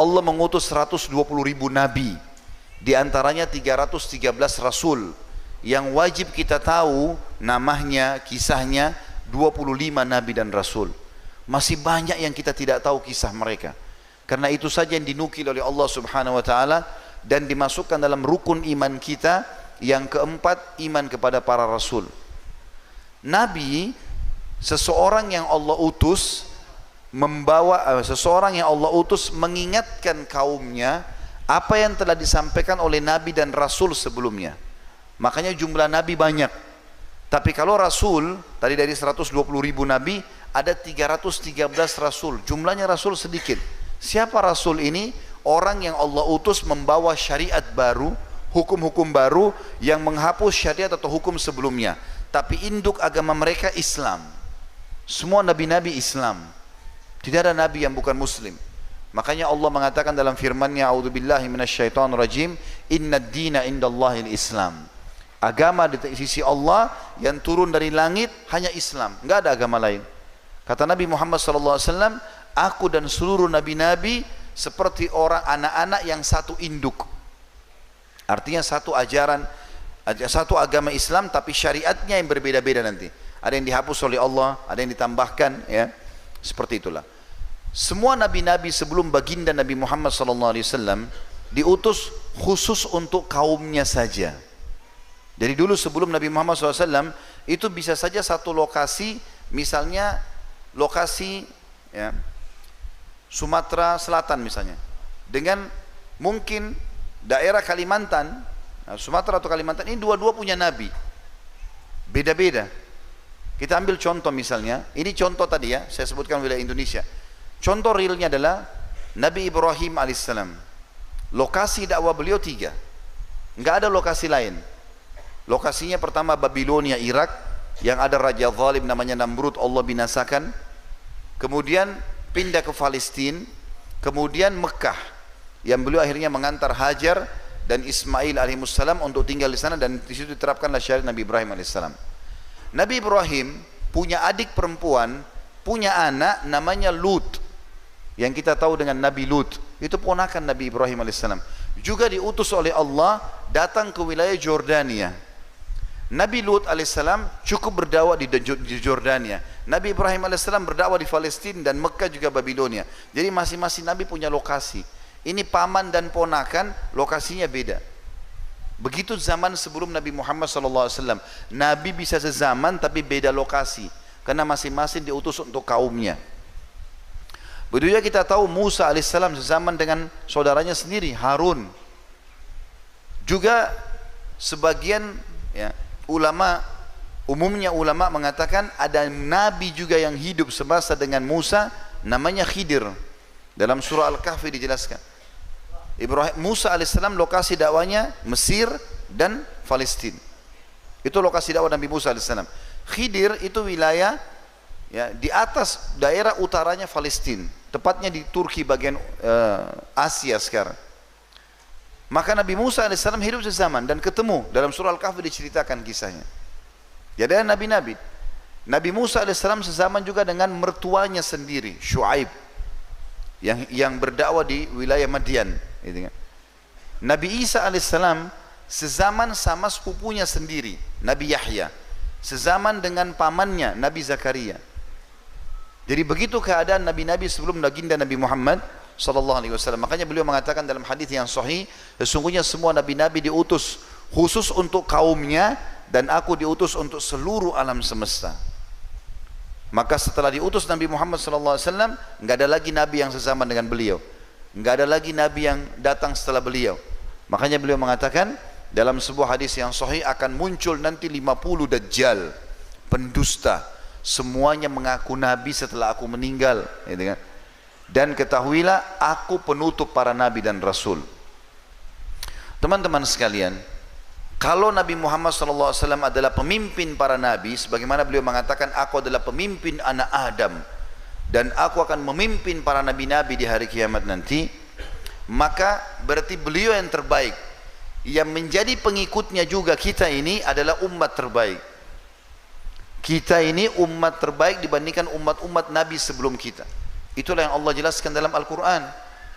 Allah mengutus 120.000 nabi, di antaranya 313 rasul yang wajib kita tahu namanya, kisahnya. 25 nabi dan rasul. Masih banyak yang kita tidak tahu kisah mereka. Karena itu saja yang dinukil oleh Allah Subhanahu wa taala dan dimasukkan dalam rukun iman kita yang keempat, iman kepada para rasul. Nabi, seseorang yang Allah utus mengingatkan kaumnya apa yang telah disampaikan oleh nabi dan rasul sebelumnya. Makanya jumlah nabi banyak. Tapi kalau rasul, tadi dari 120.000 nabi, ada 313 rasul. Jumlahnya rasul sedikit. Siapa rasul ini? Orang yang Allah utus membawa syariat baru, hukum-hukum baru yang menghapus syariat atau hukum sebelumnya. Tapi induk agama mereka Islam. Semua nabi-nabi Islam. Tidak ada nabi yang bukan muslim. Makanya Allah mengatakan dalam firman-Nya, A'udzubillahi minasyaitonirrajim, "Innad dina indallahil Islam." Agama di sisi Allah yang turun dari langit hanya Islam, enggak ada agama lain. Kata Nabi Muhammad SAW, aku dan seluruh nabi-nabi seperti orang anak-anak yang satu induk. Artinya satu ajaran, satu agama Islam, tapi syariatnya yang berbeda-beda nanti. Ada yang dihapus oleh Allah, ada yang ditambahkan, ya. Seperti itulah. Semua nabi-nabi sebelum baginda Nabi Muhammad SAW diutus khusus untuk kaumnya saja. Jadi dulu sebelum Nabi Muhammad SAW itu bisa saja satu lokasi, misalnya lokasi, ya, Sumatera Selatan misalnya, dengan mungkin daerah Kalimantan, Sumatera atau Kalimantan, ini dua-dua punya nabi, beda-beda. Kita ambil contoh misalnya, ini contoh tadi ya, saya sebutkan wilayah Indonesia. Contoh realnya adalah Nabi Ibrahim alaihissalam. Lokasi dakwah beliau 3, nggak ada lokasi lain. Lokasinya pertama Babilonia, Irak, yang ada raja zalim namanya Namrud, Allah binasakan. Kemudian pindah ke Palestina, kemudian Mekah, yang beliau akhirnya mengantar Hajar dan Ismail alaihissalam untuk tinggal di sana, dan di situ diterapkanlah syariat Nabi Ibrahim alaihissalam. Nabi Ibrahim punya adik perempuan, punya anak namanya Lut, yang kita tahu dengan Nabi Lut. Itu ponakan Nabi Ibrahim alaihissalam. Juga diutus oleh Allah datang ke wilayah Jordania. Nabi Lut alaihissalam cukup berdakwah di Jordania. Nabi Ibrahim alaihissalam berdakwah di Palestina dan Mekah juga Babilonia. Jadi masing-masing Nabi punya lokasi. Ini paman dan ponakan, lokasinya beda. Begitu zaman sebelum Nabi Muhammad SAW. Nabi bisa sezaman tapi beda lokasi, karena masing-masing diutus untuk kaumnya. Begitu juga kita tahu Musa alaihissalam sezaman dengan saudaranya sendiri, Harun. Juga sebagian, ya, umumnya ulama mengatakan ada nabi juga yang hidup semasa dengan Musa, namanya Khidir. Dalam surah Al-Kahfi dijelaskan. Musa alaihissalam lokasi dakwanya Mesir dan Palestina. Itu lokasi dakwah Nabi Musa alaihissalam. Khidir itu wilayah, ya, di atas daerah utaranya Palestina, tepatnya di Turki bagian Asia sekarang. Maka Nabi Musa AS hidup sezaman dan ketemu, dalam surah Al-Kahfi diceritakan kisahnya. Jadi ada nabi-nabi. Nabi Musa AS sezaman juga dengan mertuanya sendiri, Syuaib, yang berdakwah di wilayah Madian, gitu kan. Nabi Isa AS sezaman sama sepupunya sendiri, Nabi Yahya, sezaman dengan pamannya Nabi Zakaria. Jadi begitu keadaan nabi-nabi sebelum baginda Nabi Muhammad SAW. Makanya beliau mengatakan dalam hadis yang sahih, sesungguhnya semua nabi-nabi diutus khusus untuk kaumnya, dan aku diutus untuk seluruh alam semesta. Maka setelah diutus Nabi Muhammad SAW, nggak ada lagi nabi yang sezaman dengan beliau, nggak ada lagi nabi yang datang setelah beliau. Makanya beliau mengatakan dalam sebuah hadis yang sahih, akan muncul nanti 50 dajjal, pendusta, semuanya mengaku nabi setelah aku meninggal, gitu kan. Dan ketahuilah aku penutup para nabi dan rasul. Teman-teman sekalian, kalau Nabi Muhammad SAW adalah pemimpin para nabi, sebagaimana beliau mengatakan, aku adalah pemimpin anak Adam dan aku akan memimpin para nabi-nabi di hari kiamat nanti, maka berarti beliau yang terbaik. Yang menjadi pengikutnya juga kita ini adalah umat terbaik. Kita ini umat terbaik dibandingkan umat-umat nabi sebelum kita. Itulah yang Allah jelaskan dalam Al-Quran.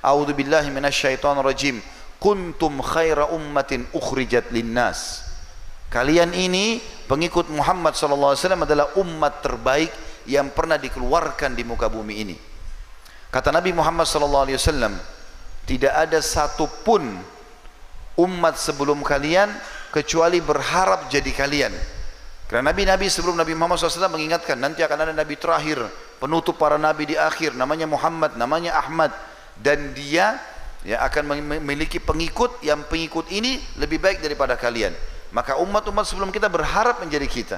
A'udzubillahi minasyaitonirrajim. Kuntum khaira ummatin ukhrijat linnas. Kalian ini pengikut Muhammad SAW adalah umat terbaik yang pernah dikeluarkan di muka bumi ini. Kata Nabi Muhammad SAW, tidak ada satupun umat sebelum kalian kecuali berharap jadi kalian. Karena nabi-nabi sebelum Nabi Muhammad SAW mengingatkan, nanti akan ada nabi terakhir, penutup para nabi di akhir, namanya Muhammad, namanya Ahmad, dan dia akan memiliki pengikut, yang pengikut ini lebih baik daripada kalian. Maka umat-umat sebelum kita berharap menjadi kita.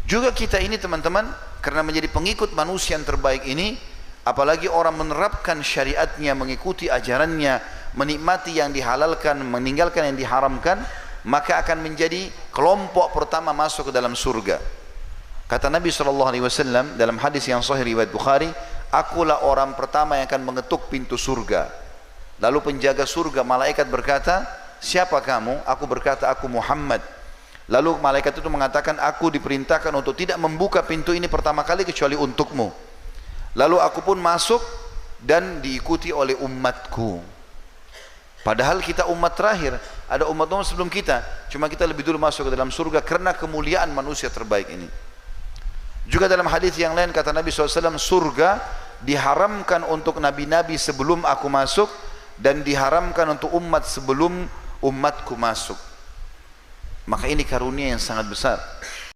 Juga kita ini teman-teman, karena menjadi pengikut manusia yang terbaik ini, apalagi orang menerapkan syariatnya, mengikuti ajarannya, menikmati yang dihalalkan, meninggalkan yang diharamkan, maka akan menjadi kelompok pertama masuk ke dalam surga. Kata Nabi SAW dalam hadis yang sahih riwayat Bukhari, akulah orang pertama yang akan mengetuk pintu surga. Lalu penjaga surga, malaikat berkata, siapa kamu? Aku berkata, aku Muhammad. Lalu malaikat itu mengatakan, aku diperintahkan untuk tidak membuka pintu ini pertama kali kecuali untukmu. Lalu aku pun masuk dan diikuti oleh umatku. Padahal kita umat terakhir, ada umat-umat sebelum kita, cuma kita lebih dulu masuk ke dalam surga karena kemuliaan manusia terbaik ini. Juga dalam hadis yang lain kata Nabi SAW, surga diharamkan untuk nabi-nabi sebelum aku masuk, dan diharamkan untuk umat sebelum umatku masuk. Maka ini karunia yang sangat besar.